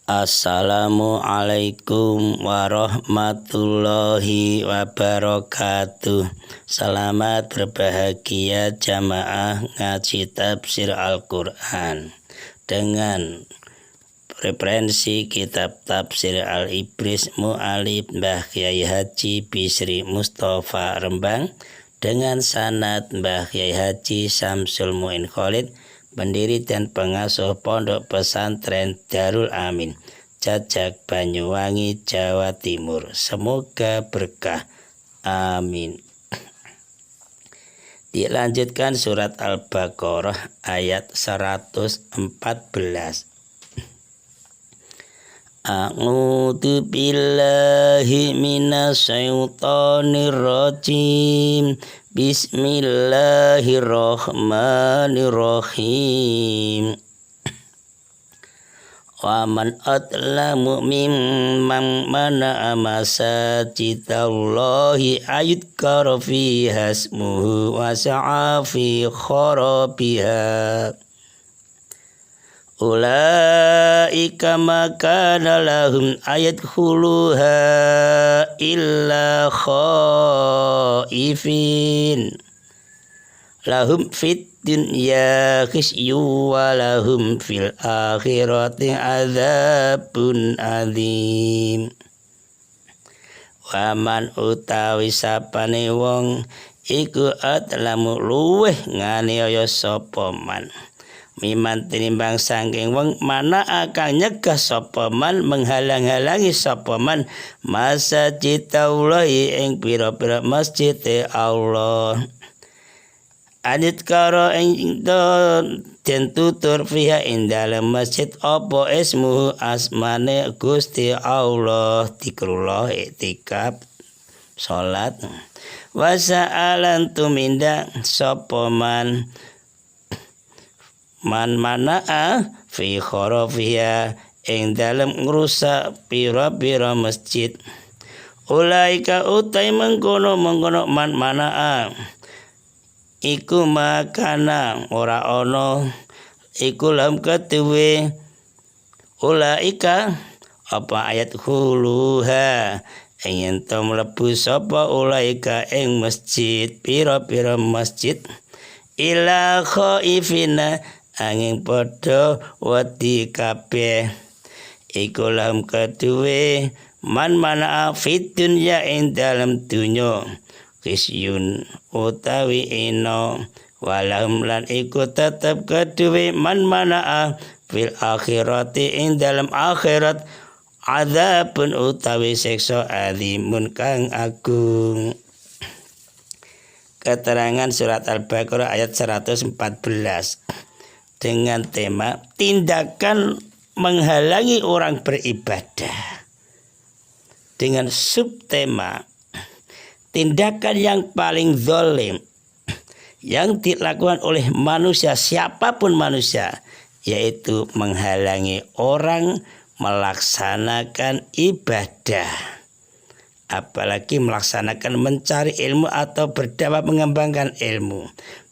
Assalamualaikum warahmatullahi wabarakatuh. Selamat berbahagia jamaah ngaji tafsir Al-Quran dengan referensi kitab tafsir Al-Ibris Mu'alib Mbah Kyai Haji Bisri Mustafa Rembang dengan sanad Mbah Kyai Haji Samsul Muin Khalid, pendiri dan pengasuh Pondok Pesantren Darul Amin, Jajak Banyuwangi, Jawa Timur. Semoga berkah. Amin. Dilanjutkan surat Al-Baqarah ayat 114. A'udzu billahi minasyaitonir rajim. Bismillahirrahmanirrahim. Wa man adlamu mimman mana'a masajidallahi ayudkara fiha ismuhu wa sa'a fi kharabiha. Ulaika makana lahum ayadkhuluha illa khaifin. Lahum fid dunya khisyun wa lahum fil akhirati adzabun adzim. Waman utawi sapane wong iku adlamu luweh nganiaya sapa man miman tinimbang saking wong mana akan nyegah sapa man, menghalang-halangi sapa man masjidaullahi ing pira-pira masjid Allah. Adit karo ing den tutur fiha ing dalem masjid apa ismu asmane Gusti Allah, dikrullah iktikaf salat. Wa sa'alan tuminda sapa man mana'a fi kharafiha ing dalem ngrusak pira-pira masjid. Ulaika utai mengkono man mana'a iku makana ora ana iku lam ketuwe ulaika apa ayat huluha ing ento mlebu sapa ulaika ing masjid pira-pira masjid ila khaifina angin padha wedi kabeh iku lam ketuwe man mana fit dunya ing dalem dunya khisyun utawi ino walam lan iku tetep keduwe man mana fil akhirati ing dalam akhirat adzabun utawi siksa azimun kang agung. Keterangan surat Al-Baqarah ayat 114 dengan tema tindakan menghalangi orang beribadah, dengan subtema tindakan yang paling zalim yang dilakukan oleh manusia, siapapun manusia, yaitu menghalangi orang melaksanakan ibadah, apalagi melaksanakan mencari ilmu atau berdakwah mengembangkan ilmu,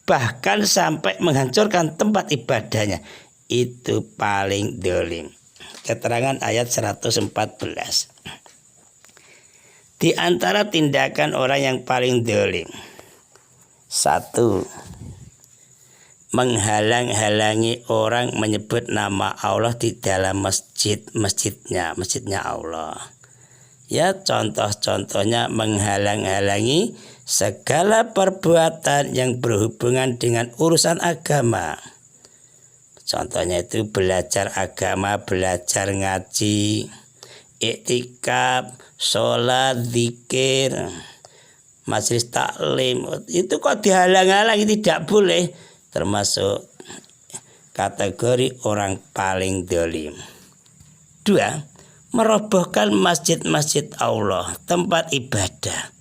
bahkan sampai menghancurkan tempat ibadahnya. Itu paling zalim. Keterangan ayat 114. Di antara tindakan orang yang paling zalim, 1. Menghalang-halangi orang menyebut nama Allah di dalam masjidnya Allah. Ya, contoh-contohnya menghalang-halangi segala perbuatan yang berhubungan dengan urusan agama. Contohnya itu belajar agama, belajar ngaji, iktikaf, sholat, zikir, majelis taklim, itu kok dihalang-halangi, tidak boleh, termasuk kategori orang paling zalim. 2. Merobohkan masjid-masjid Allah, tempat ibadah,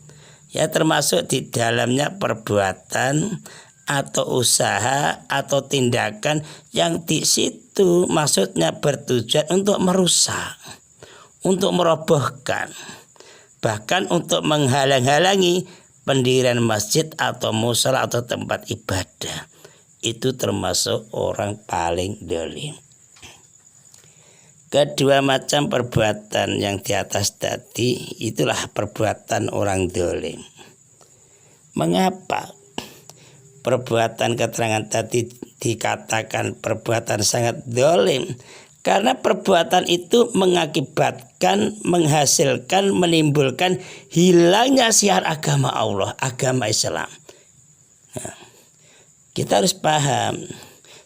ya termasuk di dalamnya perbuatan atau usaha atau tindakan yang di situ maksudnya bertujuan untuk merusak, untuk merobohkan, bahkan untuk menghalang-halangi pendirian masjid atau musala atau tempat ibadah. Itu termasuk orang paling zalim. Kedua macam perbuatan yang di atas tadi itulah perbuatan orang dolim. Mengapa perbuatan keterangan tadi dikatakan perbuatan sangat dolim? Karena perbuatan itu mengakibatkan, menghasilkan, menimbulkan hilangnya syiar agama Allah, agama Islam. Nah, kita harus paham.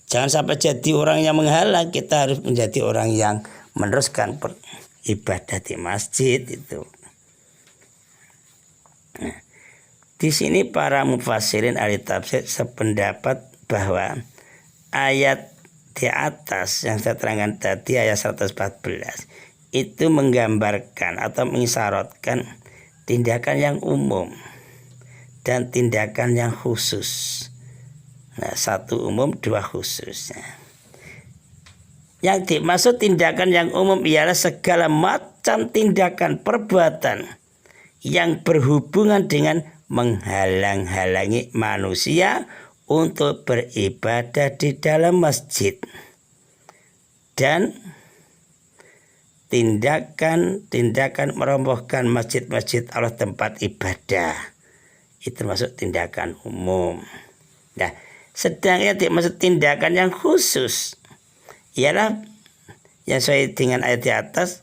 Jangan sampai jadi orang yang menghalang, kita harus menjadi orang yang meneruskan ibadah di masjid itu. Nah, di sini para mufassirin ahli tafsir sependapat bahwa ayat di atas yang saya terangkan tadi ayat 114 itu menggambarkan atau mengisyaratkan tindakan yang umum dan tindakan yang khusus. Nah, satu umum, dua khusus. Yang dimaksud tindakan yang umum ialah segala macam tindakan perbuatan yang berhubungan dengan menghalang-halangi manusia untuk beribadah di dalam masjid, dan tindakan merobohkan masjid-masjid Allah tempat ibadah. Itu termasuk tindakan umum. Nah, sedangkan dimaksud tindakan yang khusus ialah yang sesuai dengan ayat di atas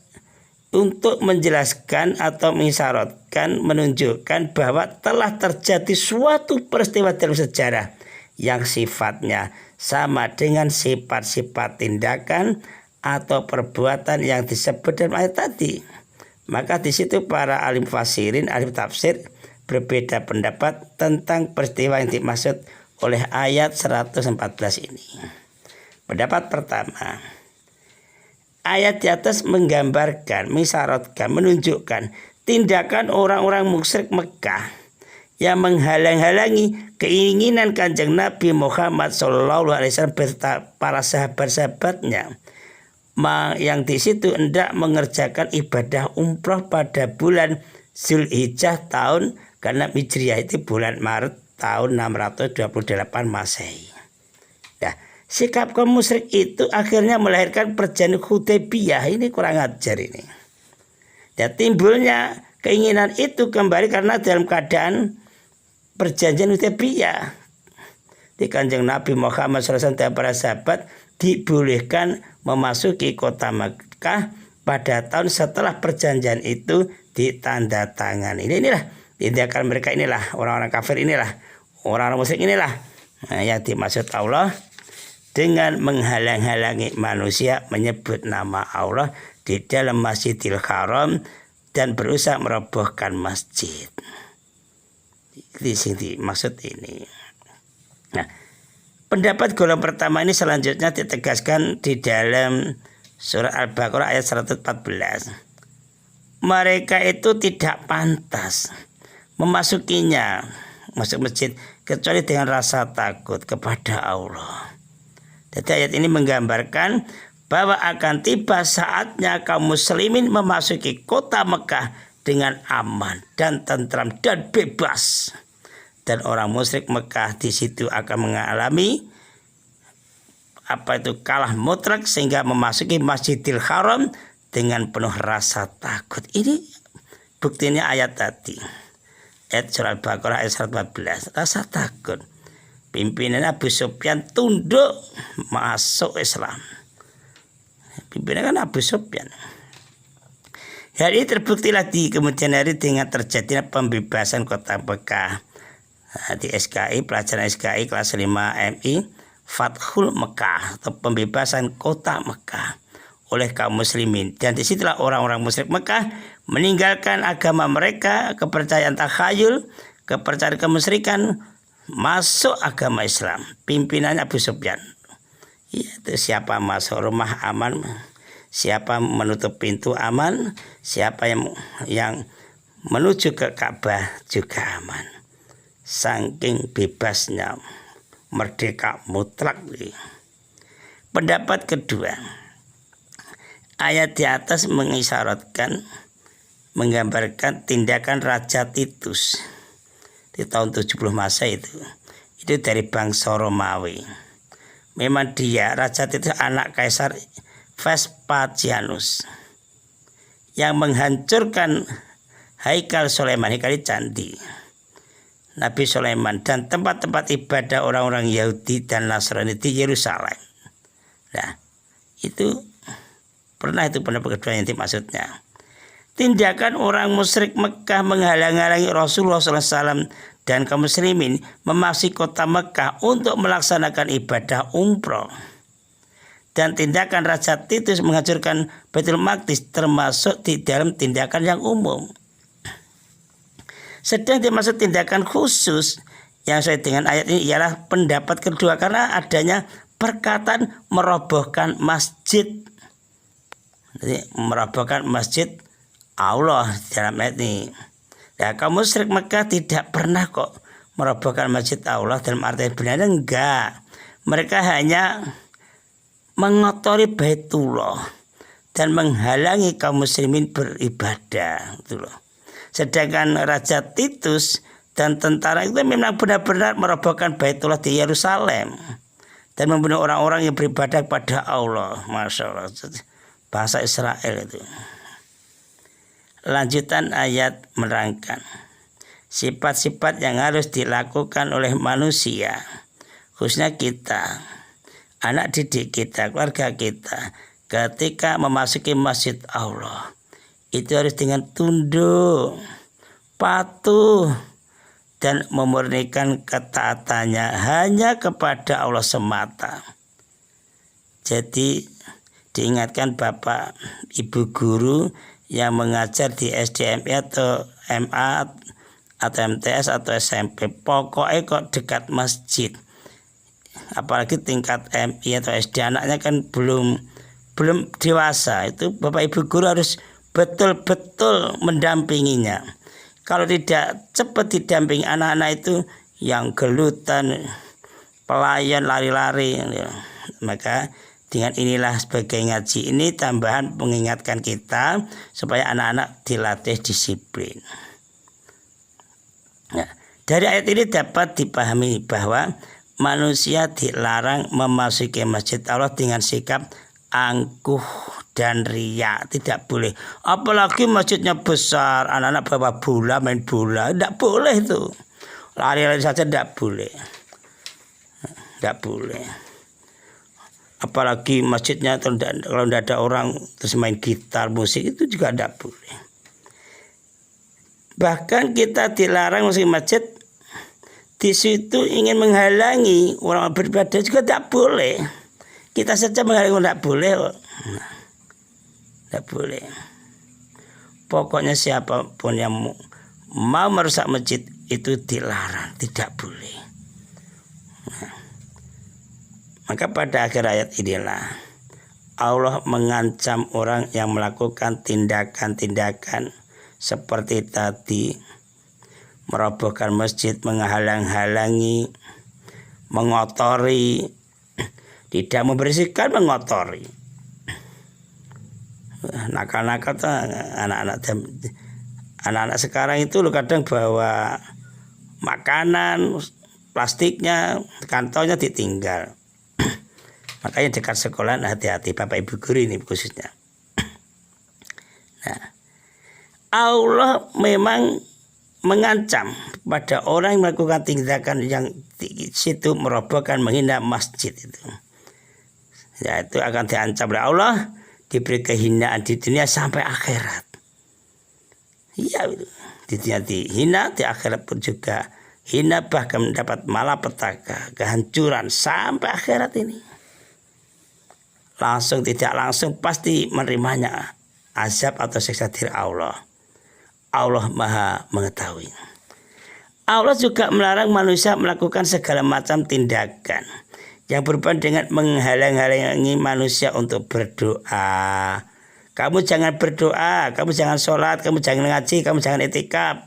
untuk menjelaskan atau mengisyaratkan, menunjukkan bahwa telah terjadi suatu peristiwa dalam sejarah yang sifatnya sama dengan sifat-sifat tindakan atau perbuatan yang disebut dalam ayat tadi. Maka di situ para alim fasirin, alim tafsir berbeda pendapat tentang peristiwa yang dimaksud oleh ayat 114 ini. Pendapat pertama, ayat di atas menggambarkan, mengisyaratkan, menunjukkan tindakan orang-orang musyrik Mekah yang menghalang-halangi keinginan Kanjeng Nabi Muhammad SAW beserta para sahabat-sahabatnya yang di situ hendak mengerjakan ibadah umroh pada bulan Zulhijjah tahun ke-6 Hijriah, itu bulan Maret tahun 628 Masehi. Nah, sikap kaum musyrik itu akhirnya melahirkan perjanjian Hudaybiyah. Ini kurang ajar ini. Dan timbulnya keinginan itu kembali karena dalam keadaan perjanjian Hudaybiyah di Kanjeng Nabi Muhammad SAW dan para sahabat dibolehkan memasuki kota Mekah pada tahun setelah perjanjian itu ditandatangani. Inilah tindakan mereka, inilah orang-orang kafir, inilah orang-orang musyrik, inilah yang dimaksud Allah dengan menghalang-halangi manusia menyebut nama Allah di dalam Masjidil Haram dan berusaha merobohkan masjid. Di sini maksud ini. Nah, pendapat golongan pertama ini selanjutnya ditegaskan di dalam surah Al-Baqarah ayat 114. Mereka itu tidak pantas memasukinya, masuk masjid, kecuali dengan rasa takut kepada Allah. Jadi ayat ini menggambarkan bahwa akan tiba saatnya kaum muslimin memasuki kota Mekah dengan aman dan tentram dan bebas. Dan orang musyrik Mekah di situ akan mengalami kalah mutlak sehingga memasuki Masjidil Haram dengan penuh rasa takut. Ini buktinya ayat tadi. Ayat surah Al-Baqarah ayat 114. Rasa takut. Pimpinan Abu Sufyan tunduk masuk Islam. Pimpinan kan Abu Sufyan. Hal ini terbuktilah di kemudian hari dengan terjadinya pembebasan kota Mekah. Di SKI, pelajaran SKI kelas 5 MI, Fathul Mekah atau pembebasan kota Mekah oleh kaum muslimin. Dan disitulah orang-orang musyrik Mekah meninggalkan agama mereka, kepercayaan takhayul, kepercayaan kemusyrikan, masuk agama Islam. Pimpinannya Abu Sufyan. Itu siapa masuk rumah aman, siapa menutup pintu aman, siapa yang menuju ke Ka'bah juga aman. Saking bebasnya, merdeka mutlak. Pendapat kedua, ayat di atas mengisyaratkan, menggambarkan tindakan Raja Titus di tahun 70 Masehi itu dari bangsa Romawi. Memang dia Raja Titus anak Kaisar Vespasianus yang menghancurkan Haikal Sulaiman, haikal candi Nabi Sulaiman, dan tempat-tempat ibadah orang-orang Yahudi dan Nasrani di Yerusalem. Nah, itu pernah kedua yang dimaksudnya. Tindakan orang musyrik Mekah menghalang-halangi Rasulullah SAW dan kaum muslimin memasuki kota Mekah untuk melaksanakan ibadah umroh. Dan tindakan Raja Titus menghancurkan Baitul Maqdis termasuk di dalam tindakan yang umum. Sedang dimaksud tindakan khusus yang sesuai dengan ayat ini ialah pendapat kedua, karena adanya perkataan merobohkan masjid. Jadi merobohkan masjid Allah dalam ayat ini. Ya, kaum musyrik Mekah tidak pernah kok merobohkan masjid Allah dalam arti benar, enggak. Mereka hanya mengotori Baitullah dan menghalangi kaum muslimin beribadah, gitu loh. Sedangkan Raja Titus dan tentara itu memang benar-benar merobohkan Baitullah di Yerusalem dan membunuh orang-orang yang beribadah kepada Allah. Masya Allah, bahasa Israel itu. Lanjutan ayat menerangkan sifat-sifat yang harus dilakukan oleh manusia, khususnya kita, anak didik kita, keluarga kita, ketika memasuki masjid Allah. Itu harus dengan tunduk, patuh, dan memurnikan ketaatannya hanya kepada Allah semata. Jadi diingatkan Bapak Ibu guru yang mengajar di SDMI atau MA atau MTS atau SMP, pokoknya kok dekat masjid, apalagi tingkat MI atau SD, anaknya kan belum dewasa, itu Bapak Ibu guru harus betul-betul mendampinginya. Kalau tidak cepat didampingi, anak-anak itu yang gelutan, pelayan, lari-lari, maka dengan inilah sebagai ngaji ini tambahan mengingatkan kita supaya anak-anak dilatih disiplin. Nah, dari ayat ini dapat dipahami bahwa manusia dilarang memasuki masjid Allah dengan sikap angkuh dan riya, tidak boleh. Apalagi masjidnya besar, anak-anak bawa bola, main bola, tidak boleh itu. Lari-lari saja tidak boleh, tidak boleh. Apalagi masjidnya kalau tidak ada orang terus main gitar, musik, itu juga tidak boleh. Bahkan kita dilarang masuk masjid, di situ ingin menghalangi orang beribadah juga tidak boleh. Kita saja menghalangi tidak boleh. Tidak boleh. Pokoknya siapapun yang mau merusak masjid itu dilarang, tidak boleh. Maka pada akhir ayat inilah Allah mengancam orang yang melakukan tindakan-tindakan seperti tadi, merobohkan masjid, menghalang-halangi, mengotori, tidak membersihkan, mengotori. Nakal-nakal tuh anak-anak sekarang itu lo kadang bawa makanan, plastiknya, kantongnya ditinggal. Makanya dekat sekolah hati-hati Bapak Ibu guru ini khususnya. Nah, Allah memang mengancam pada orang yang melakukan tindakan yang di situ merobohkan, menghina masjid itu. Ya, itu akan diancam oleh Allah, diberi kehinaan di dunia sampai akhirat. Iya, di dunia dihina, di akhirat pun juga hina, bahkan mendapat malapetaka, kehancuran sampai akhirat ini. Langsung tidak langsung pasti menerimanya azab atau siksa dari Allah. Allah Maha mengetahui. Allah juga melarang manusia melakukan segala macam tindakan yang berhubungan dengan menghalang-halangi manusia untuk berdoa. Kamu jangan berdoa, kamu jangan sholat, kamu jangan ngaji, kamu jangan etikaf,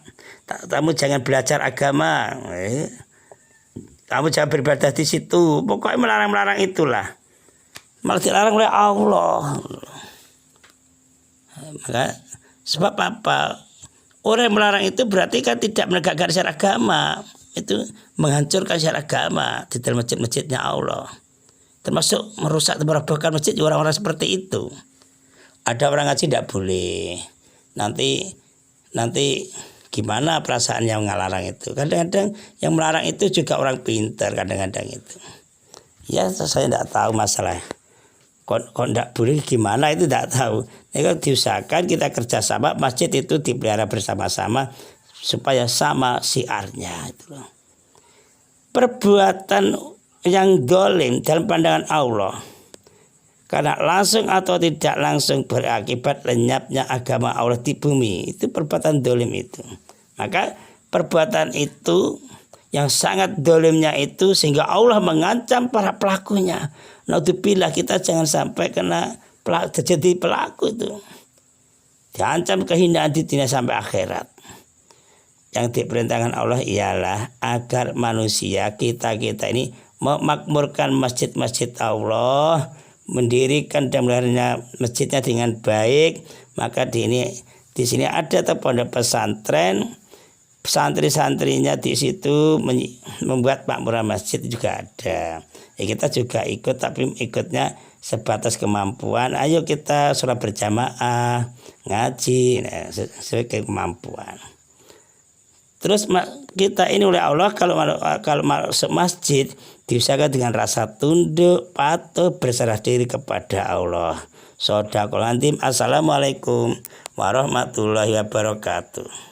kamu jangan belajar agama, kamu jangan beribadah di situ. Pokoknya melarang-melarang itulah. Malah dilarang oleh Allah. Maka sebab apa? Orang yang melarang itu berarti kan tidak menegakkan syariat agama. Itu menghancurkan syariat agama di dalam masjid-masjidnya Allah. termasuk merusak merobohkan masjid orang-orang seperti itu. Ada orang ngaji tidak boleh. Nanti gimana perasaan yang ngelarang itu? Kadang-kadang yang melarang itu juga orang pintar kadang-kadang itu. Ya saya tidak tahu masalah. Kok tidak boleh gimana itu tidak tahu. Kalau diusahakan kita kerjasama masjid itu dipelihara bersama-sama supaya sama siarnya itu. Perbuatan yang dolim dalam pandangan Allah karena langsung atau tidak langsung berakibat lenyapnya agama Allah di bumi, itu perbuatan dolim itu. Maka perbuatan itu yang sangat dolimnya itu sehingga Allah mengancam para pelakunya. Naudzubillah, kita jangan sampai terjadi pelaku itu. Diancam kehinaan di dunia sampai akhirat. Yang diperintahkan Allah ialah agar manusia kita ini memakmurkan masjid-masjid Allah, mendirikan dan melihara masjidnya dengan baik. Maka di sini ada pondok pesantren, santri-santrinya di situ membuat makmuran masjid juga ada. Ya kita juga ikut, tapi ikutnya sebatas kemampuan. Ayo kita sholat berjamaah, ngaji, sesuai kemampuan. Terus kita ini oleh Allah kalau masuk masjid diusahakan dengan rasa tunduk, patuh, berserah diri kepada Allah. Shadaqallahul Azim. Assalamualaikum warahmatullahi wabarakatuh.